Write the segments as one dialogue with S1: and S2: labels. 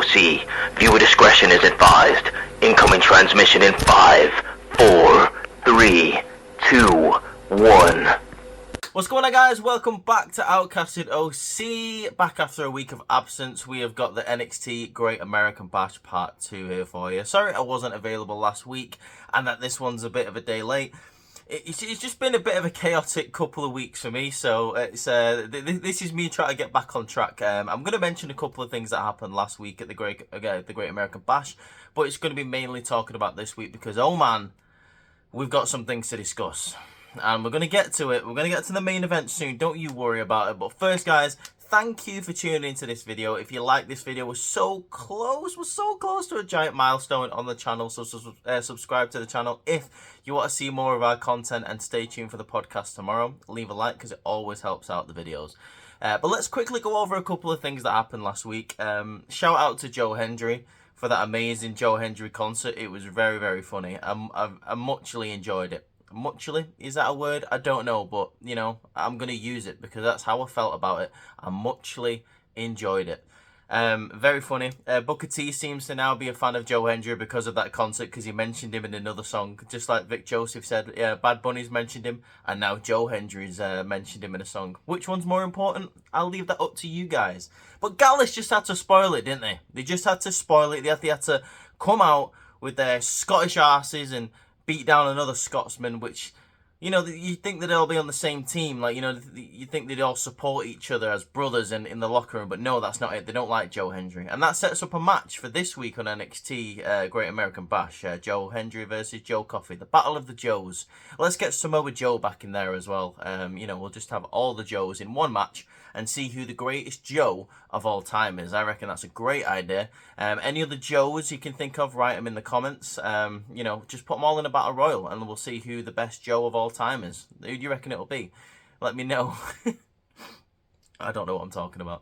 S1: OC. Viewer discretion is advised. Incoming transmission in 5, 4, 3, 2, 1.
S2: What's going on, guys? Welcome back to Outcasted OC. Back after a week of absence, we have got the NXT Great American Bash Part 2 here for you. Sorry I wasn't available last week and that this one's a bit of a day late. It's just been a bit of a chaotic couple of weeks for me, so this is me trying to get back on track. I'm going to mention a couple of things that happened last week at the Great American Bash, but it's going to be mainly talking about this week because, oh man, we've got some things to discuss. And we're going to get to it. We're going to get to the main event soon. Don't you worry about it. But first, guys, thank you for tuning into this video. If you like this video, we're so close to a giant milestone on the channel. So subscribe to the channel if you want to see more of our content, and stay tuned for the podcast tomorrow. Leave a like because it always helps out the videos. But let's quickly go over a couple of things that happened last week. Shout out to Joe Hendry for that amazing Joe Hendry concert. It was very, very funny. I muchly enjoyed it. Muchly, is that a word? I don't know, but you know, I'm gonna use it because that's how I felt about it. I muchly enjoyed it. Very funny. Booker T seems to now be a fan of Joe Hendry because of that concert, because he mentioned him in another song, just like Vic Joseph said. Yeah, Bad Bunny's mentioned him, and now Joe Hendry's mentioned him in a song. Which one's more important? I'll leave that up to you guys. But Gallus just had to spoil it, didn't they? They just had to spoil it. They had to come out with their Scottish arses and beat down another Scotsman, which, you know, you think that they'll be on the same team, like, you know, you think they'd all support each other as brothers in the locker room, but no, that's not it. They don't like Joe Hendry, and that sets up a match for this week on NXT Great American Bash. Joe Hendry versus Joe Coffey, the Battle of the Joes. Let's get Samoa Joe back in there as well. You know, we'll just have all the Joes in one match and see who the greatest Joe of all time is. I reckon that's a great idea. Any other Joes you can think of, write them in the comments. You know, just put them all in a battle royal and we'll see who the best Joe of all time is. Who do you reckon it'll be? Let me know. I don't know what I'm talking about.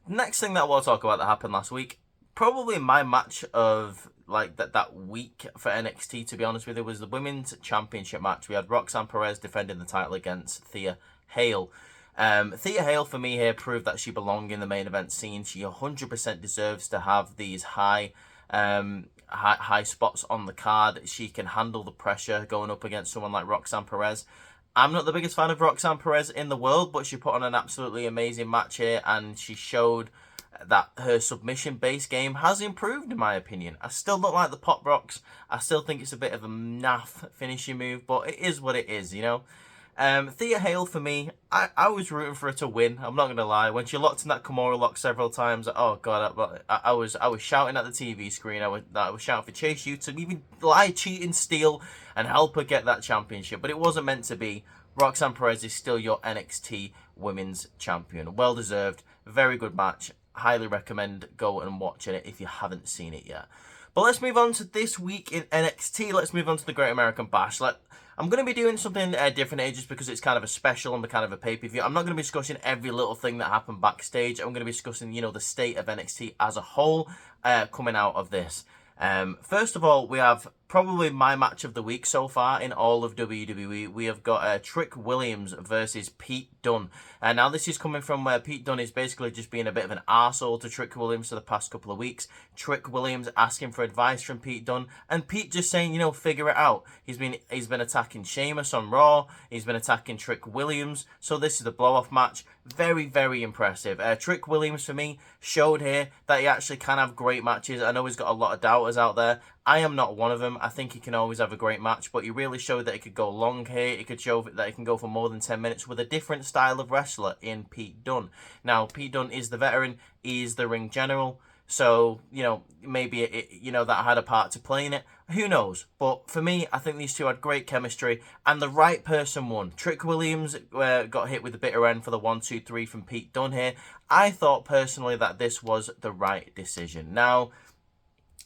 S2: Next thing that we'll talk about that happened last week, probably my match of like that week for NXT, to be honest with you, was the Women's Championship match. We had Roxanne Perez defending the title against Thea Hale. Thea Hale, for me here, proved that she belonged in the main event scene. She 100% deserves to have these high spots on the card. She can handle the pressure going up against someone like Roxanne Perez. I'm not the biggest fan of Roxanne Perez in the world, but she put on an absolutely amazing match here, and she showed that her submission-based game has improved, in my opinion. I still don't like the pop rocks. I still think it's a bit of a naff finishing move, but it is what it is, you know. Thea Hale, for me, I was rooting for her to win. I'm not going to lie. When she locked in that Kimura lock several times, oh god, I was shouting at the TV screen. I was shouting for Chase U to even lie, cheat, and steal and help her get that championship. But it wasn't meant to be. Roxanne Perez is still your NXT Women's Champion. Well deserved. Very good match. Highly recommend go and watching it if you haven't seen it yet. But let's move on to this week in NXT. Let's move on to the Great American Bash. I'm going to be doing something different here just because it's kind of a special and kind of a pay-per-view. I'm not going to be discussing every little thing that happened backstage. I'm going to be discussing, you know, the state of NXT as a whole coming out of this. First of all, we have probably my match of the week so far in all of WWE. We have got Trick Williams versus Pete Dunne. Now this is coming from where Pete Dunne is basically just being a bit of an arsehole to Trick Williams for the past couple of weeks. Trick Williams asking for advice from Pete Dunne, and Pete just saying, you know, figure it out. He's been attacking Sheamus on Raw. He's been attacking Trick Williams. So this is the blow-off match. Very, very impressive. Trick Williams, for me, showed here that he actually can have great matches. I know he's got a lot of doubters out there. I am not one of them. I think he can always have a great match, but he really showed that he could go long here. He could show that he can go for more than 10 minutes with a different style of wrestler in Pete Dunne. Now, Pete Dunne is the veteran. He is the ring general. So, you know, maybe, that had a part to play in it. Who knows? But for me, I think these two had great chemistry, and the right person won. Trick Williams got hit with the bitter end for the 1-2-3 from Pete Dunne here. I thought personally that this was the right decision. Now,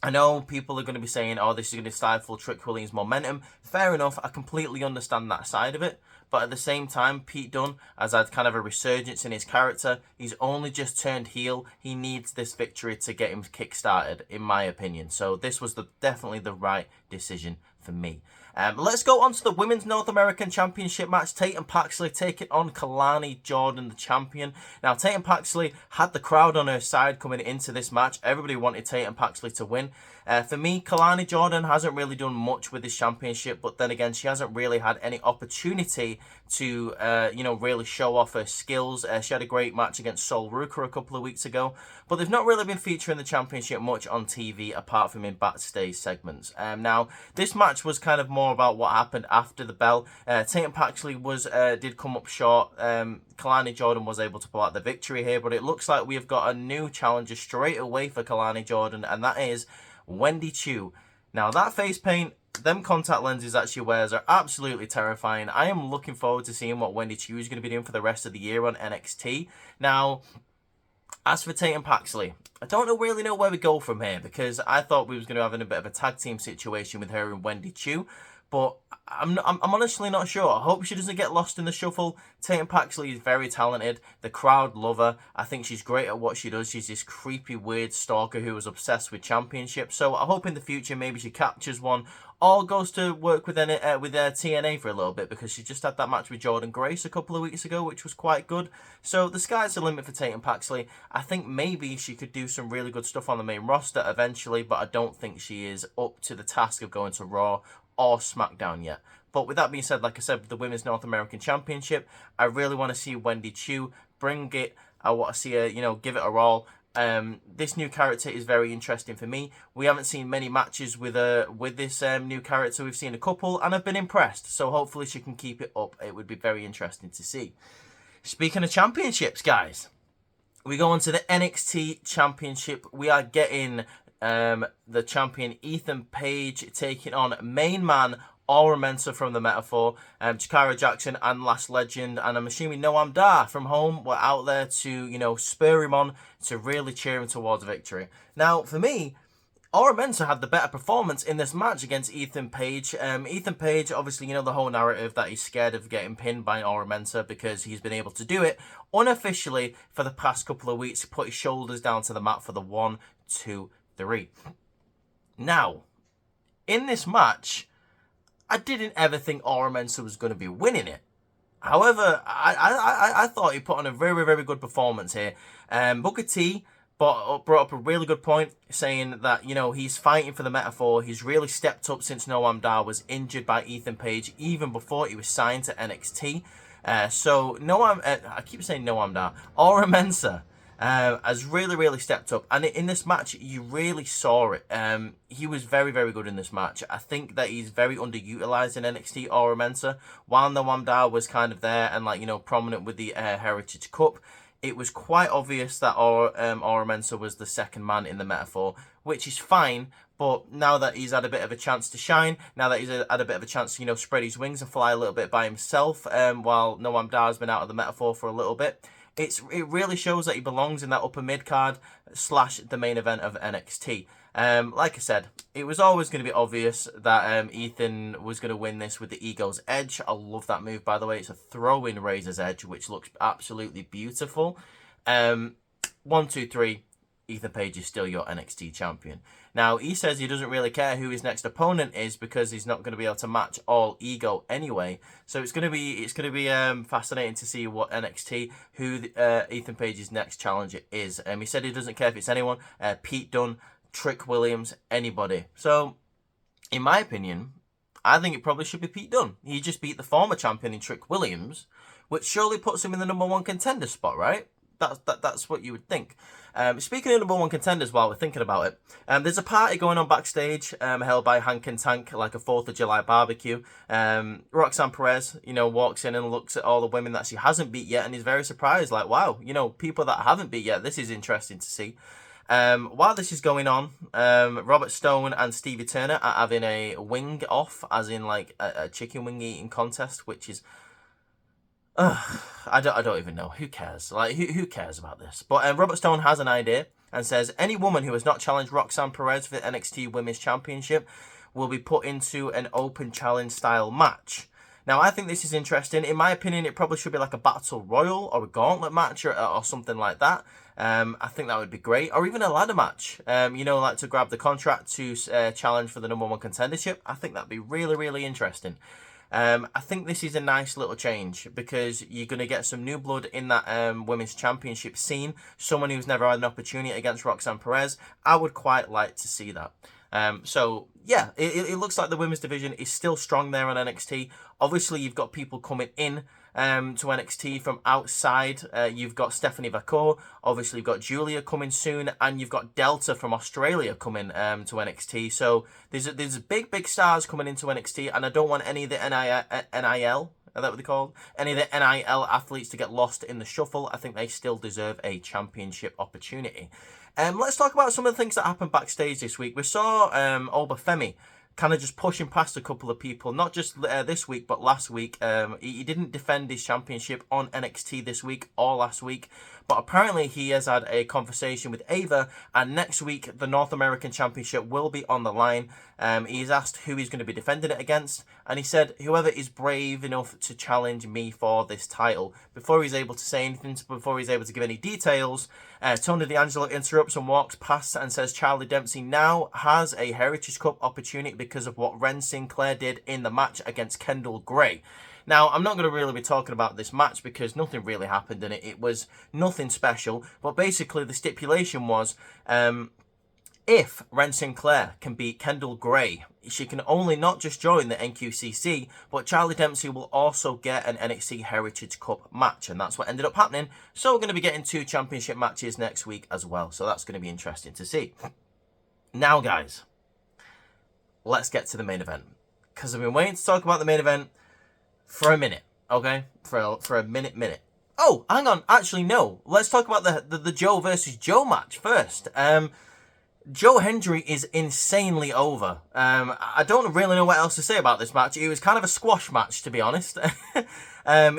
S2: I know people are going to be saying, oh, this is going to stifle Trick Williams' momentum. Fair enough, I completely understand that side of it. But at the same time, Pete Dunne has had kind of a resurgence in his character. He's only just turned heel. He needs this victory to get him kick-started, in my opinion. So this was definitely the right decision for me. Let's go on to the Women's North American Championship match. Tatum Paxley taking on Kalani Jordan, the champion. Now, Tatum Paxley had the crowd on her side coming into this match. Everybody wanted Tatum Paxley to win. For me, Kalani Jordan hasn't really done much with this championship, but then again, she hasn't really had any opportunity to, really show off her skills. She had a great match against Sol Ruka a couple of weeks ago, but they've not really been featuring the championship much on TV apart from in backstage segments. Now, this match was kind of more about what happened after the bell. Tatum Paxley did come up short. Kalani Jordan was able to pull out the victory here, but it looks like we have got a new challenger straight away for Kalani Jordan, and that is Wendy Choo. Now, that face paint, them contact lenses that she wears are absolutely terrifying. I am looking forward to seeing what Wendy Choo is going to be doing for the rest of the year on NXT. Now, as for Tatum Paxley, I don't really know where we go from here, because I thought we was going to have a bit of a tag team situation with her and Wendy Choo, but I'm honestly not sure. I hope she doesn't get lost in the shuffle. Tatum Paxley is very talented. The crowd love her. I think she's great at what she does. She's this creepy, weird stalker who was obsessed with championships. So I hope in the future maybe she captures one or goes to work with TNA for a little bit, because she just had that match with Jordan Grace a couple of weeks ago, which was quite good. So the sky's the limit for Tatum Paxley. I think maybe she could do some really good stuff on the main roster eventually, but I don't think she is up to the task of going to Raw or SmackDown yet. But with that being said, like I said, with the Women's North American Championship, I really want to see Wendy Choo bring it. I want to see her, give it her all. This new character is very interesting for me. We haven't seen many matches with this new character. We've seen a couple, and I've been impressed. So hopefully she can keep it up. It would be very interesting to see. Speaking of championships, guys, we go on to the NXT Championship. We are getting the champion Ethan Page taking on main man Aura Mensah from the Metaphor, Jakara Jackson and Last Legend, and I'm assuming Noam Dar from home were out there to, spur him on, to really cheer him towards victory. Now, for me, Aura Mensah had the better performance in this match against Ethan Page. Ethan Page, obviously, the whole narrative that he's scared of getting pinned by Aura Mensah because he's been able to do it unofficially for the past couple of weeks, put his shoulders down to the mat for the 1, 2, 3. Now, in this match, I didn't ever think Aura Mensah was going to be winning it. However, I thought he put on a very, very good performance here. Booker T brought up a really good point, saying that, he's fighting for the Metaphor. He's really stepped up since Noam Dar was injured by Ethan Page, even before he was signed to NXT. So I keep saying Noam Dar. Aura Mensah has really, really stepped up. And in this match, you really saw it. He was very, very good in this match. I think that he's very underutilized in NXT, Aura Mensah. While Noam Dar was kind of there and, prominent with the Heritage Cup, it was quite obvious that Aura Mensah was the second man in the Metaphor, which is fine. But now that he's had a bit of a chance to shine, now that he's had a bit of a chance to, spread his wings and fly a little bit by himself, while Noam Dar has been out of the Metaphor for a little bit, it really shows that he belongs in that upper mid card / the main event of NXT. Like I said, it was always going to be obvious that Ethan was going to win this with the Ego's Edge. I love that move, by the way. It's a throw-in Razor's Edge, which looks absolutely beautiful. 1, 2, 3. Ethan Page is still your NXT champion. Now, he says he doesn't really care who his next opponent is because he's not going to be able to match all Ego anyway. So it's going to be fascinating to see what who Ethan Page's next challenger is. He said he doesn't care if it's anyone, Pete Dunne, Trick Williams, anybody. So, in my opinion, I think it probably should be Pete Dunne. He just beat the former champion in Trick Williams, which surely puts him in the #1 contender spot, right? That's what you would think. Speaking of #1 contenders, while we're thinking about it, there's a party going on backstage held by Hank and Tank, like a 4th of July barbecue. Roxanne Perez, walks in and looks at all the women that she hasn't beat yet and is very surprised, like, wow, people that I haven't beat yet, this is interesting to see. While this is going on, Robert Stone and Stevie Turner are having a wing off, as in like a chicken wing eating contest, which is... I don't even know. Who cares? Like, who cares about this? But Robert Stone has an idea and says any woman who has not challenged Roxanne Perez for the NXT Women's Championship will be put into an open challenge style match. Now, I think this is interesting. In my opinion, it probably should be like a battle royal or a gauntlet match or something like that. I think that would be great. Or even a ladder match, like to grab the contract to challenge for the #1 contendership. I think that'd be really, really interesting. I think this is a nice little change because you're going to get some new blood in that women's championship scene. Someone who's never had an opportunity against Roxanne Perez. I would quite like to see that. So yeah, it looks like the women's division is still strong there on NXT. Obviously, you've got people coming in to NXT from outside. You've got Stephanie Vacour. Obviously, you've got Julia coming soon, and you've got Delta from Australia coming to NXT. So there's big stars coming into NXT, and I don't want any of the NIL. Is that what they called? Any of the NIL athletes to get lost in the shuffle. I think they still deserve a championship opportunity. Let's talk about some of the things that happened backstage this week. We saw Obafemi kind of just pushing past a couple of people, not just this week, but last week. He didn't defend his championship on NXT this week or last week, but apparently he has had a conversation with Ava, and next week the North American Championship will be on the line. He's asked who he's going to be defending it against, and he said, whoever is brave enough to challenge me for this title. Before he's able to say anything, before he's able to give any details, Tony D'Angelo interrupts and walks past and says Charlie Dempsey now has a Heritage Cup opportunity because of what Ren Sinclair did in the match against Kendall Gray. Now, I'm not going to really be talking about this match because nothing really happened in it. It was nothing special. But basically, the stipulation was if Ren Sinclair can beat Kendall Gray, she can only not just join the NQCC, but Charlie Dempsey will also get an NXT Heritage Cup match. And that's what ended up happening. So we're going to be getting 2 championship matches next week as well. So that's going to be interesting to see. Now, guys, let's get to the main event. Because I've been waiting to talk about the main event for a minute, okay? For a minute. Oh, hang on. Actually, no. Let's talk about the Joe versus Joe match first. Joe Hendry is insanely over. I don't really know what else to say about this match. It was kind of a squash match, to be honest.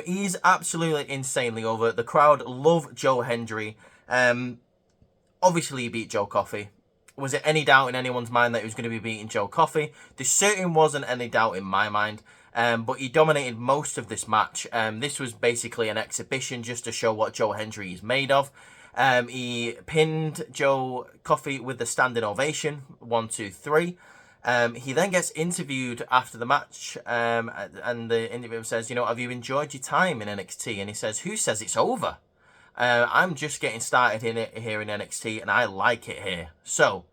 S2: He's absolutely insanely over. The crowd love Joe Hendry. Obviously, he beat Joe Coffey. Was it any doubt in anyone's mind that he was going to be beating Joe Coffey? There certainly wasn't any doubt in my mind. But he dominated most of this match. This was basically an exhibition just to show what Joe Hendry is made of. He pinned Joe Coffey with the standing ovation, 1, 2, 3. He then gets interviewed after the match, and the interviewer says, have you enjoyed your time in NXT? And he says, who says it's over? I'm just getting started here in NXT, and I like it here. So,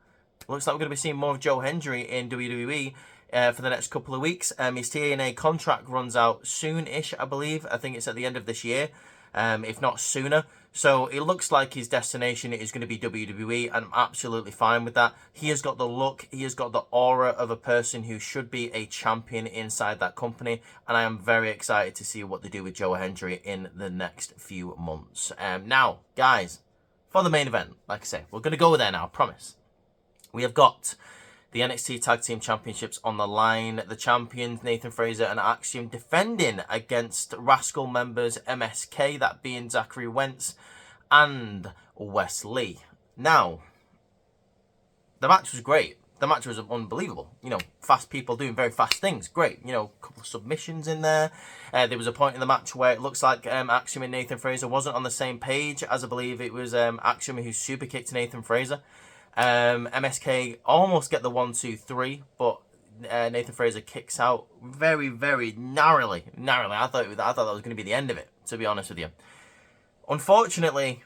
S2: looks like we're going to be seeing more of Joe Hendry in WWE for the next couple of weeks. His TNA contract runs out soon-ish, I believe. I think it's at the end of this year, if not sooner. So it looks like his destination is going to be WWE, and I'm absolutely fine with that. He has got the look, he has got the aura of a person who should be a champion inside that company, and I am very excited to see what they do with Joe Hendry in the next few months. Now, guys, for the main event, like I say, we're going to go there now, I promise. We have got the NXT Tag Team Championships on the line. The champions, Nathan Fraser and Axiom, defending against Rascal members MSK, that being Zachary Wentz and Wes Lee. Now, the match was great. The match was unbelievable. Fast people doing very fast things. Great. A couple of submissions in there. There was a point in the match where it looks like Axiom and Nathan Fraser wasn't on the same page, as I believe it was Axiom who super kicked Nathan Fraser. MSK almost get the 1, 2, 3, but Nathan Fraser kicks out very, very narrowly. I thought that was going to be the end of it, to be honest with you. Unfortunately,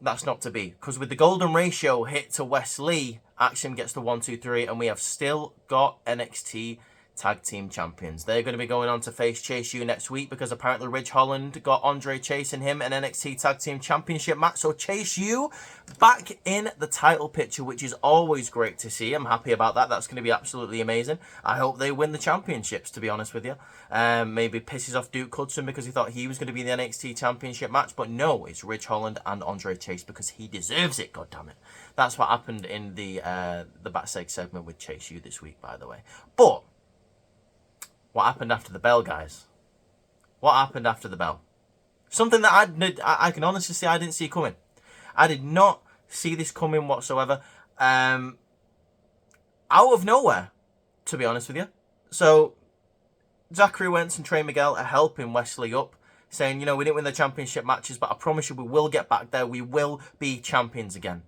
S2: that's not to be, because with the golden ratio hit to Wes Lee, Axiom gets the 1, 2, 3, and we have still got NXT Tag Team Champions. They're going to be going on to face Chase U next week because apparently Ridge Holland got Andre Chase and him an NXT Tag Team Championship match. So Chase U back in the title picture, which is always great to see. I'm happy about that. That's going to be absolutely amazing. I hope they win the championships, to be honest with you. Maybe pisses off Duke Hudson because he thought he was going to be the NXT Championship match. But no, it's Ridge Holland and Andre Chase because he deserves it, goddammit. That's what happened in the backstage segment with Chase U this week, by the way. But what happened after the bell, guys? What happened after the bell? Something that I can honestly say I didn't see coming. I did not see this coming whatsoever. Out of nowhere, to be honest with you. So, Zachary Wentz and Trey Miguel are helping Wesley up, saying, you know, we didn't win the championship matches, but I promise you we will get back there. We will be champions again.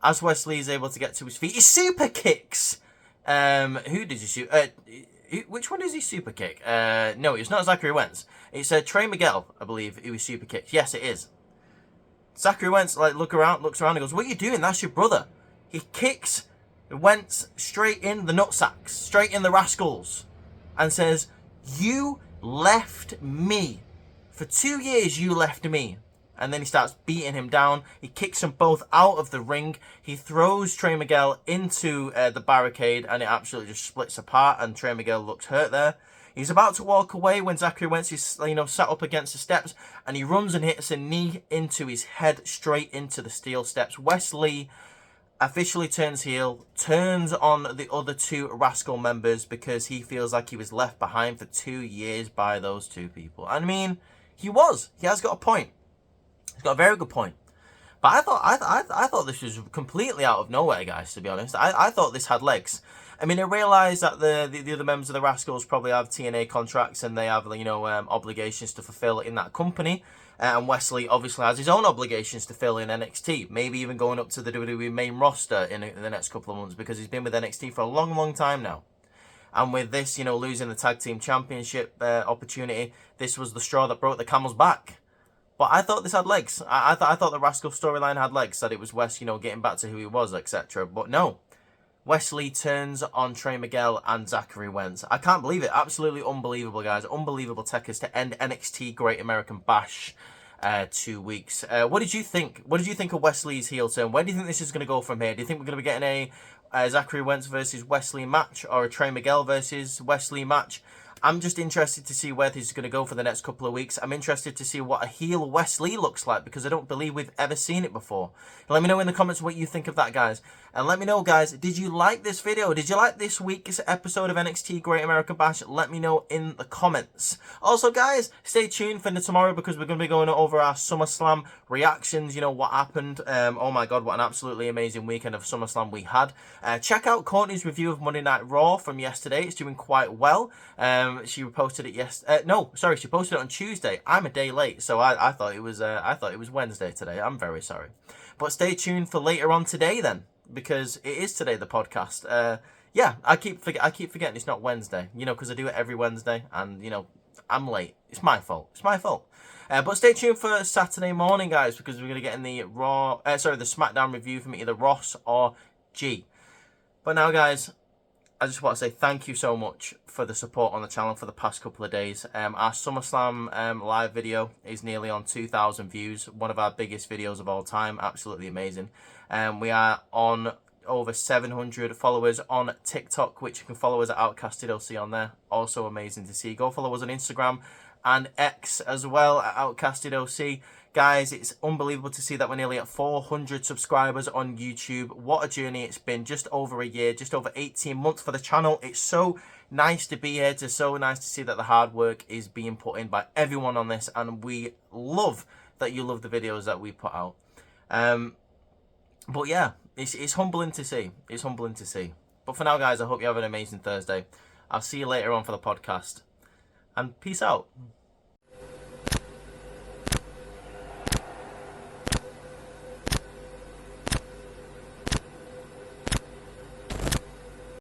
S2: As Wesley is able to get to his feet, he super kicks. Who did he shoot? Which one does he super kick? No, it's not Zachary Wentz. It's Trey Miguel, I believe, who he super kicked. Yes, it is. Zachary Wentz looks around and goes, "What are you doing? That's your brother." He kicks Wentz straight in the nutsacks, straight in the rascals, and says, "You left me. For 2 years, you left me." And then he starts beating him down. He kicks them both out of the ring. He throws Trey Miguel into the barricade, and it absolutely just splits apart, and Trey Miguel looks hurt there. He's about to walk away when Zachary Wentz is, sat up against the steps, and he runs and hits a knee into his head, straight into the steel steps. Wesley officially turns heel, turns on the other two Rascal members because he feels like he was left behind for 2 years by those two people. I mean, he has got a point. He's got a very good point. But I thought this was completely out of nowhere, guys, to be honest. I thought this had legs. I mean, I realise that the other members of the Rascals probably have TNA contracts and they have, obligations to fulfill in that company. And Wesley obviously has his own obligations to fill in NXT. Maybe even going up to the WWE main roster in the next couple of months, because he's been with NXT for a long, long time now. And with this, losing the tag team championship opportunity, this was the straw that broke the camel's back. But I thought this had legs. I thought the Rascal storyline had legs, that it was Wes, getting back to who he was, etc. But no. Wesley turns on Trey Miguel and Zachary Wentz. I can't believe it. Absolutely unbelievable, guys. Unbelievable techers to end NXT Great American Bash 2 weeks. What did you think? What did you think of Wesley's heel turn? Where do you think this is going to go from here? Do you think we're going to be getting a Zachary Wentz versus Wesley match, or a Trey Miguel versus Wesley match? I'm just interested to see where this is going to go for the next couple of weeks. I'm interested to see what a heel Wesley looks like, because I don't believe we've ever seen it before. Let me know in the comments what you think of that, guys. And let me know, guys, did you like this video? Did you like this week's episode of NXT Great American Bash? Let me know in the comments. Also, guys, stay tuned for tomorrow, because we're going to be going over our SummerSlam reactions. What happened. Oh my God, what an absolutely amazing weekend of SummerSlam we had. Check out Courtney's review of Monday Night Raw from yesterday. It's doing quite well. She posted it she posted it on Tuesday. I'm a day late, so I thought it was Wednesday today. I'm very sorry. But stay tuned for later on today then, because it is today, the podcast. I keep forgetting it's not Wednesday, because I do it every Wednesday, and I'm late. It's my fault. But stay tuned for Saturday morning, guys, because we're going to get in the the SmackDown review from either Ross or G. But now, guys, I just want to say thank you so much for the support on the channel for the past couple of days. Our SummerSlam live video is nearly on 2,000 views. One of our biggest videos of all time. Absolutely amazing. We are on over 700 followers on TikTok, which you can follow us at Outcasted OC on there. Also amazing to see. Go follow us on Instagram and X as well at Outcasted OC. Guys, it's unbelievable to see that we're nearly at 400 subscribers on YouTube. What a journey it's been. Just over a year, just over 18 months for the channel. It's so nice to be here. It's so nice to see that the hard work is being put in by everyone on this. And we love that you love the videos that we put out. But yeah, it's humbling to see. It's humbling to see. But for now, guys, I hope you have an amazing Thursday. I'll see you later on for the podcast. And peace out.